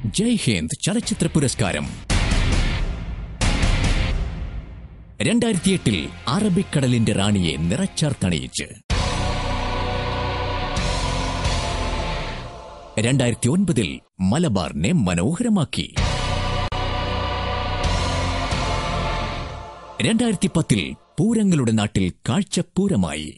ജയ് ഹിന്ദ് ചലച്ചിത്ര പുരസ്കാരം 2008 അറബിക്കടലിന്റെ റാണിയെ നിറച്ചാർത്തണിയിച്ച് 2009 മലബാറിനെ മനോഹരമാക്കി 2010 പൂരങ്ങളുടെ നാട്ടിൽ കാഴ്ചപ്പൂരമായി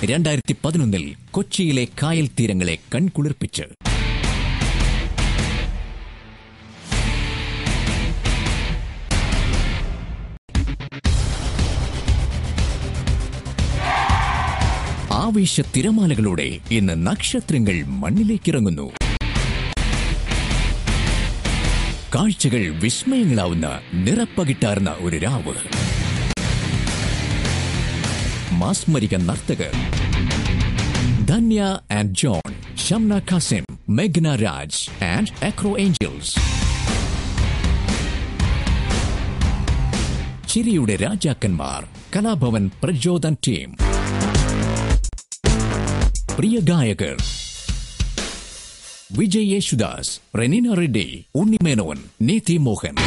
2011 കൊച്ചിയിലെ കായൽ തീരങ്ങളെ കൺകുളിർപ്പിച്ച് ആവേശ തിരമാലകളോടെ ഇന്ന് നക്ഷത്രങ്ങൾ മണ്ണിലേക്കിറങ്ങുന്നു. കാഴ്ചകൾ വിസ്മയങ്ങളാവുന്ന നിറപ്പകിട്ടാർന്ന ഒരു രാവ്. മാസ്മരിക നർത്തകർ ധന്യ ആൻഡ് ജോൺ, ഷംന ഖാസിം, മെഗ്ന രാജ് ആൻഡ് ആക്രോ ഏഞ്ചൽസ്. ചിരിയുടെ രാജാക്കന്മാർ കലാഭവൻ പ്രചോദൻ ടീം. പ്രിയ ഗായകർ വിജയ് യേശുദാസ്, റെനീന റെഡ്ഡി, ഉണ്ണി മേനോൻ, നീതി Mohan.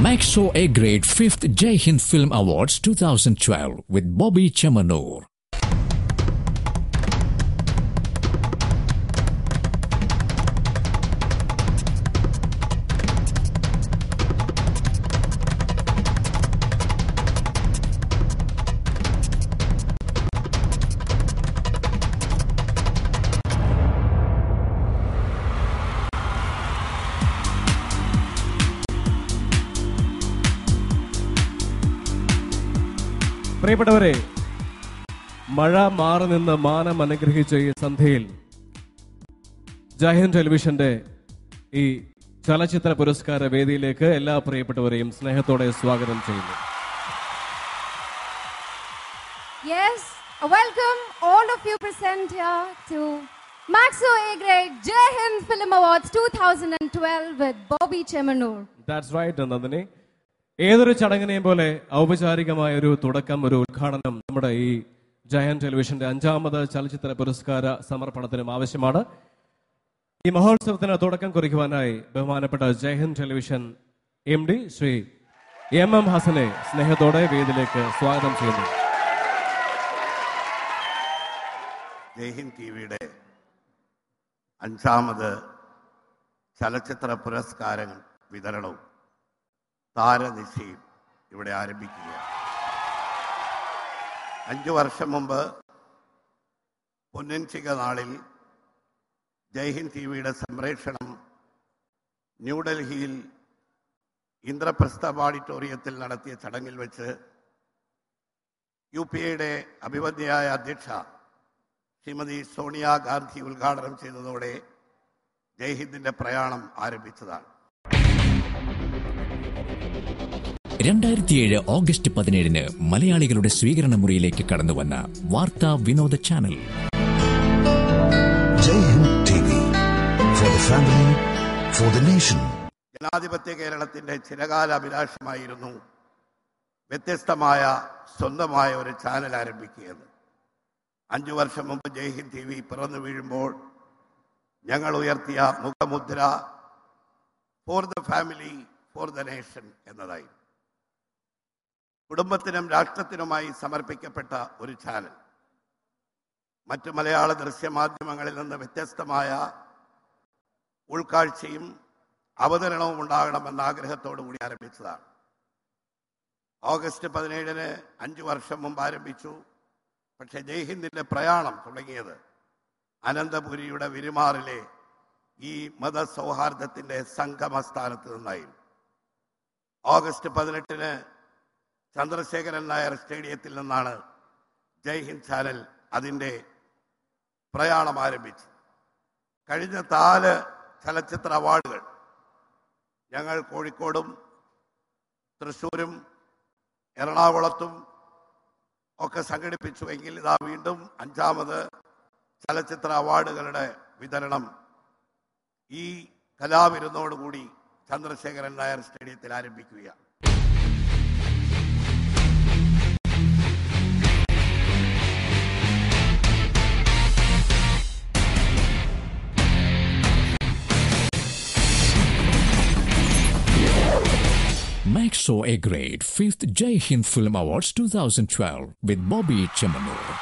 Maxo A Grade 5th Jai Hind Film Awards 2012 with Bobby Chemanur. പ്രിയപ്പെട്ടവരെ, മഴ മാറി നിന്ന് മാനം അനുഗ്രഹിച്ച ഈ സന്ധ്യയിൽ ജയ് ഹിന്ദ് ടെലിവിഷന്റെ ഈ ചലച്ചിത്ര പുരസ്കാര വേദിയിലേക്ക് എല്ലാ പ്രിയപ്പെട്ടവരെയും സ്നേഹത്തോടെ സ്വാഗതം ചെയ്യുന്നു. Yes, welcome all of you present here to Maxo A Grade Jai Hind Film Awards 2012 with Bobby Chemanur. That's right, Nandini. ഏതൊരു ചടങ്ങിനെയും പോലെ ഔപചാരികമായ ഒരു തുടക്കം, ഒരു ഉദ്ഘാടനം നമ്മുടെ ഈ ജയ് ഹിന്ദ് ടെലിവിഷന്റെ 5ാമത് ചലച്ചിത്ര പുരസ്കാര സമർപ്പണത്തിനും ആവശ്യമാണ്. ഈ മഹോത്സവത്തിന് തുടക്കം കുറിക്കുവാനായി ബഹുമാനപ്പെട്ട Jai Hind television MD Shri MM ഹസനെ സ്നേഹത്തോടെ വേദിയിലേക്ക് സ്വാഗതം ചെയ്യുന്നു. ജയ് ഹിന്ദ് ടിവിയുടെ 5ാമത് ചലച്ചിത്ര പുരസ്കാര വിതരണവും താരനിശയും ഇവിടെ ആരംഭിക്കുകയാണ്. 5 വർഷം മുമ്പ് പൊന്നിൻചിക നാളിൽ ജയ് ഹിന്ദ് ടിവിയുടെ സംപ്രേഷണം ന്യൂഡൽഹിയിൽ ഇന്ദ്രപ്രസ്ഥ ഓഡിറ്റോറിയത്തിൽ നടത്തിയ ചടങ്ങിൽ വെച്ച് UPAയുടെ അഭിവന്യയായ അധ്യക്ഷ ശ്രീമതി സോണിയാഗാന്ധി ഉദ്ഘാടനം ചെയ്തതോടെ ജയ് ഹിന്ദിന്റെ പ്രയാണം ആരംഭിച്ചതാണ്. 2007 ഓഗസ്റ്റ് 17 മലയാളികളുടെ സ്വീകരണ മുറിയിലേക്ക് കടന്നുവന്ന വാർത്താ വിനോദ channel Jai Hind TV, for the family, for the nation. ജനാധിപത്യ കേരളത്തിന്റെ ചിരകാല അഭിലാഷമായിരുന്നു വ്യത്യസ്തമായ സ്വന്തമായ ഒരു ചാനൽ ആരംഭിക്കുകയെന്ന്. 5 വർഷം മുമ്പ് ജയ് ഹിന്ദ് TV പിറന്നു വീഴുമ്പോൾ ഞങ്ങൾ ഉയർത്തിയ മുഖമുദ്ര for the family, for the nation എന്നതായി. കുടുംബത്തിനും രാഷ്ട്രത്തിനുമായി സമർപ്പിക്കപ്പെട്ട ഒരു ചാനൽ. മറ്റു മലയാള ദൃശ്യമാധ്യമങ്ങളിൽ നിന്ന് വ്യത്യസ്തമായ ഉൾക്കാഴ്ചയും അവതരണവും ഉണ്ടാകണമെന്ന ആഗ്രഹത്തോടു കൂടി ആരംഭിച്ചതാണ്. ഓഗസ്റ്റ് 17 5 വർഷം മുമ്പ് ആരംഭിച്ചു. പക്ഷെ ജയ് ഹിന്ദിന്റെ പ്രയാണം തുടങ്ങിയത് അനന്തപുരിയുടെ വിരുമാറിലെ ഈ മതസൗഹാർദ്ദത്തിന്റെ സംഗമസ്ഥാനത്ത് നിന്നായിരുന്നു. ഓഗസ്റ്റ് 18 ചന്ദ്രശേഖരൻ നായർ സ്റ്റേഡിയത്തിൽ നിന്നാണ് ജയ് ഹിന്ദ് ചാനൽ അതിൻ്റെ പ്രയാണം ആരംഭിച്ചു. കഴിഞ്ഞ 4 ചലച്ചിത്ര അവാർഡുകൾ ഞങ്ങൾ കോഴിക്കോടും തൃശ്ശൂരും എറണാകുളത്തും ഒക്കെ സംഘടിപ്പിച്ചുവെങ്കിൽ ഇതാ വീണ്ടും 5ാമത് ചലച്ചിത്ര അവാർഡുകളുടെ വിതരണം ഈ കലാവിരുന്നോടുകൂടി ചന്ദ്രശേഖരൻ നായർ സ്റ്റേഡിയത്തിൽ ആരംഭിക്കുകയാണ്. Maxo A Grade 5th Jai Hind Film Awards 2012 with Bobby Chemanur.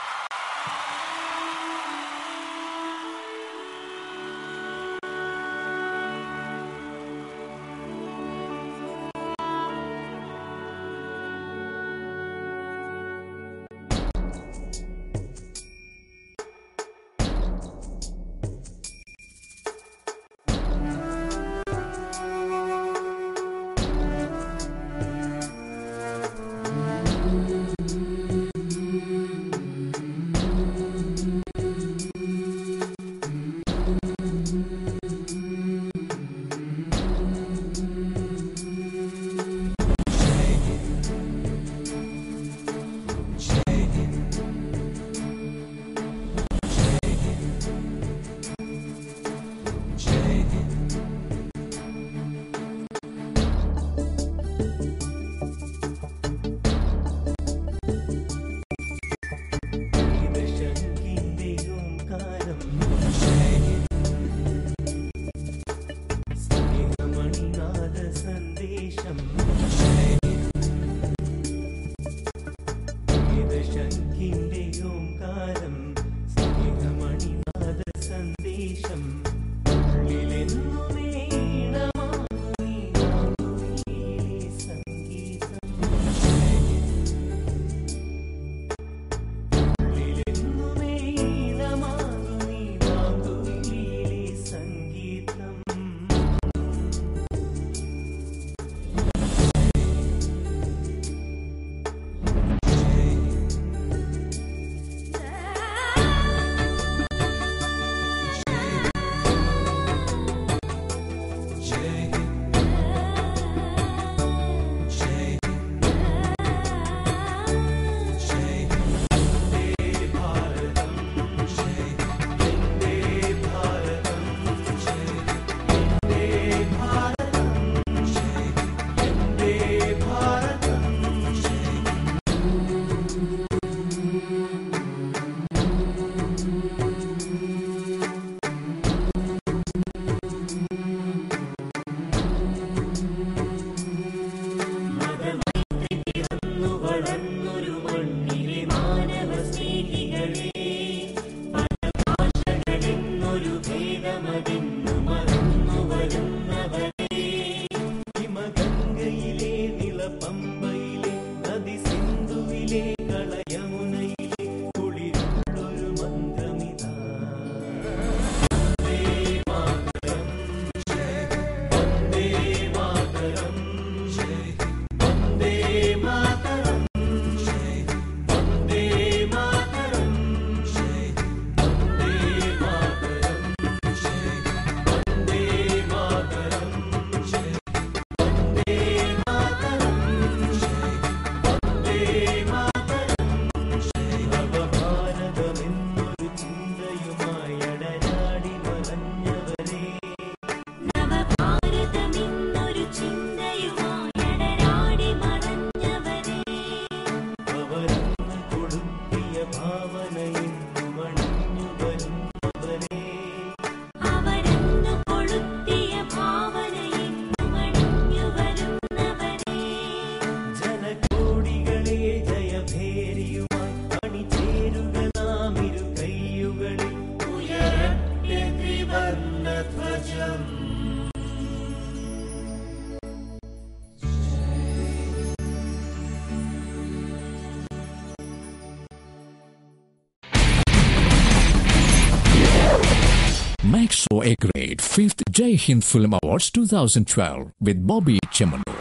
Maxo A Grade 5th Jai Hind Film Awards 2012 with Bobby Chemanur.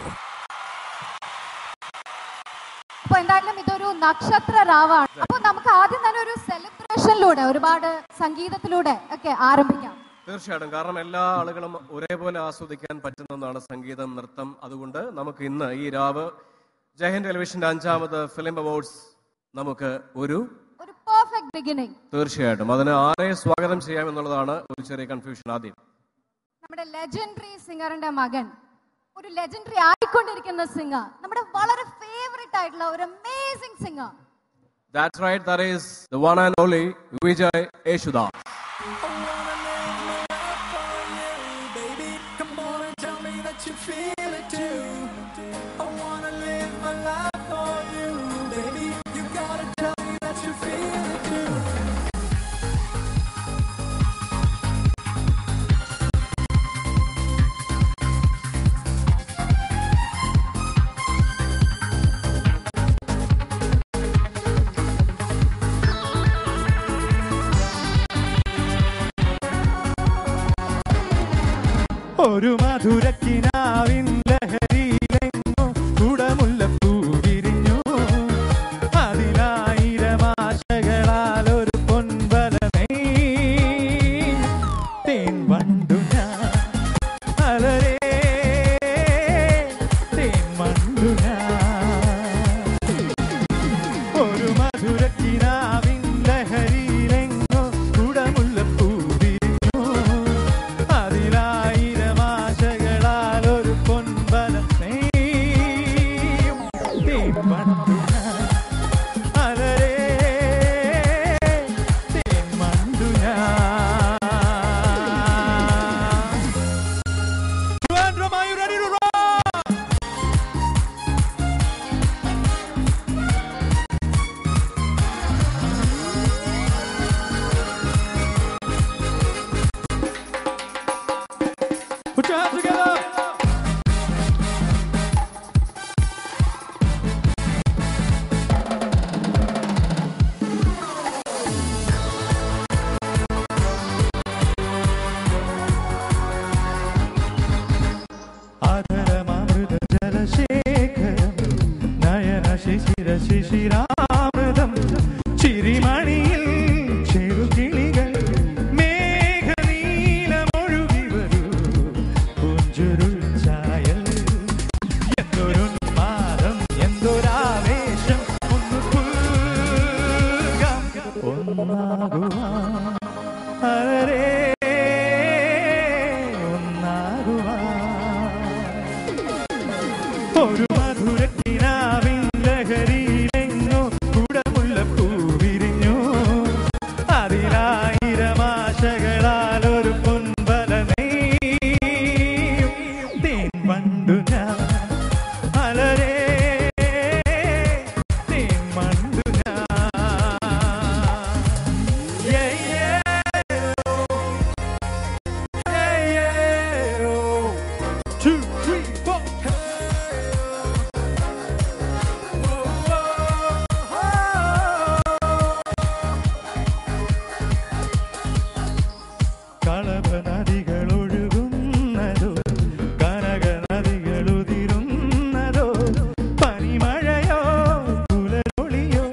അപ്പൊ എന്തായാലും ഇതൊരു നക്ഷത്ര രാവാണ്. അപ്പൊ നമുക്ക് ആദ്യം തന്നെ ഒരു സെലിബ്രേഷനിലൂടെ ഒരുപാട് സംഗീതത്തിലൂടെ ഒക്കെ ആരംഭിക്കാം. തീർച്ചയായിട്ടും, കാരണം എല്ലാ ആളുകളും ഒരേപോലെ ആസ്വദിക്കാൻ പറ്റുന്ന ഒന്നാണ് സംഗീതം, നൃത്തം. അതുകൊണ്ട് നമുക്ക് ഇന്ന് ഈ രാവ് ജയ് ഹിന്ദ് ടെലിവിഷന്റെ 5ാമത് ഫിലിം അവാർഡ്സ് നമുക്ക് ഒരു പെർഫെക്റ്റ് ബിഗിനിങ്. തീർച്ചയായിട്ടും അതിന് ആരെ സ്വാഗതം ചെയ്യാമെന്നുള്ളതാണ് ഒരു ചെറിയ കൺഫ്യൂഷൻ. ആദ്യം നമ്മുടെ ലെജൻഡറി സിംഗറിന്റെ മകൻ, ഒരു ലെജൻഡറി ആയിക്കൊണ്ടിരിക്കുന്ന സിംഗർ, നമ്മുടെ വളരെ ഫേവറേറ്റ് ആയിട്ടുള്ള ഒരു amazing singer. That's right, that is the one and only Vijay Yesudas. Baby, come on and tell me that you feel it too. I want ഒരു മധുരക്കിനാവിൻ ലഹരിയിലെങ്ങോ കുടമുല്ലപ്പൂ വിരിഞ്ഞു. അതിലായിരം ആശകളാൽ ഒരു പൊൻവലമേ തേൻ വണ്ടു ഞാൻ അലരേ തേൻ വണ്ടു ഞാൻ. ഒരു മധുരക്കിനാവിൻ ലഹരിയിലെങ്ങോ കുടമുല്ലപ്പൂ വിരിഞ്ഞു. അതിലായിരം ആശകളാൽ ഒരു പൊൻവലമേ തേൻ വണ്ടു ഞാൻ അലരേ തേൻ വണ്ടു ഞാൻ. Trivandrum, are you ready to rock? Put your hands together. ആധരമൃത ജലശേഖരം Nayana ശിശിര ശിശിരാമൃതം ചിരിമണിയിൽ ചെറുകിളികൾ മേഘനീലമൊഴുകി വരൂ പുഞ്ചുരുൾ ചായൽ. എന്തൊരുന്മാദം എന്തൊരാവേശം ഒന്ന് പുൽകാം ഒന്നാകുവാൻ അരേ ഒന്നാകുവാൻ. ഒരു മധുരക്കിനാവിൻ ലഹരിയിലെങ്ങോ കുടമുല്ലപ്പൂ വിരിഞ്ഞു. അതിലായിരം ആശകളാൽ ഒരു പൊൻവലമേ തേൻ വണ്ടു ഞാൻ അലരേ തേൻ വണ്ടു ഞാൻ. Yeah, yeah, yeah, yeah, oh. 2, 3, 4. കളഭ നദികൾ ഒഴുകുന്നതോ കനക നദികൾ ഉതിരുന്നതോ പനിമഴയോ പുലരൊളിയോ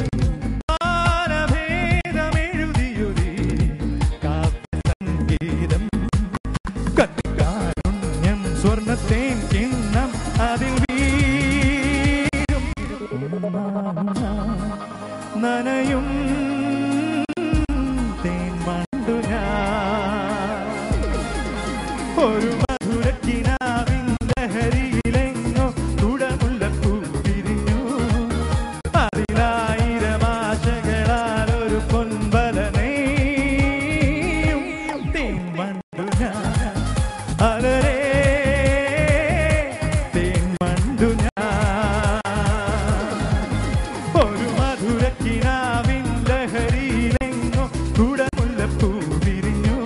ഗാനഭേദമെഴുതിയൊരു കാവ്യസംഗീതം. കത്തിക്കാരുണ്യം സ്വർണ്ണത്തേൻ കിണ്ണം അതിൽ വീഴും നനയും തേൻ വണ്ടു ഞാൻ. ഒരു മധുരക്കിനാവിൻ ലഹരിയിലെങ്ങോ കുടമുല്ലപ്പൂ വിരിഞ്ഞു. അതിലായിരം ആശകളാൽ ഒരു പൊൻവലമേ തേൻ വണ്ടു ഞാൻ അലരേ തേൻ വണ്ടു ഞാൻ. ഒരു മധുരക്കിനാവിൻ ലഹരിയിലെങ്ങോ കുടമുല്ലപ്പൂ വിരിഞ്ഞു.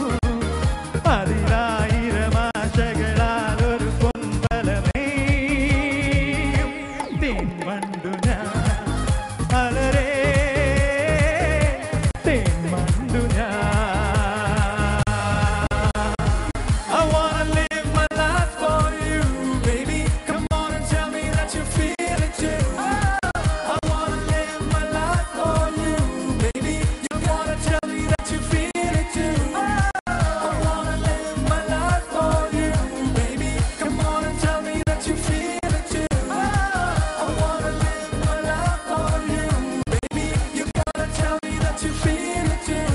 അതിലായിരം ആശകളാൽ ഒരു പൊൻവലമേ തേൻ വണ്ടു ഞാൻ അലരേ തേൻ വണ്ടു ഞാൻ. I wanna live my life for you, baby. Come on and tell me that you feel it too. I wanna live my life for you, baby. You gotta tell me that you feel it too. I wanna live my life for you, baby. Come on and tell me that you feel it too. I wanna live my life for you, baby. You gotta tell me that you feel it too.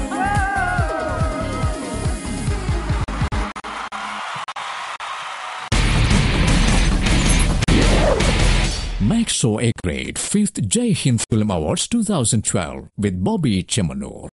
Maxo A Grade 5th Jai Hind Film Awards 2012 with Bobby Chemanur.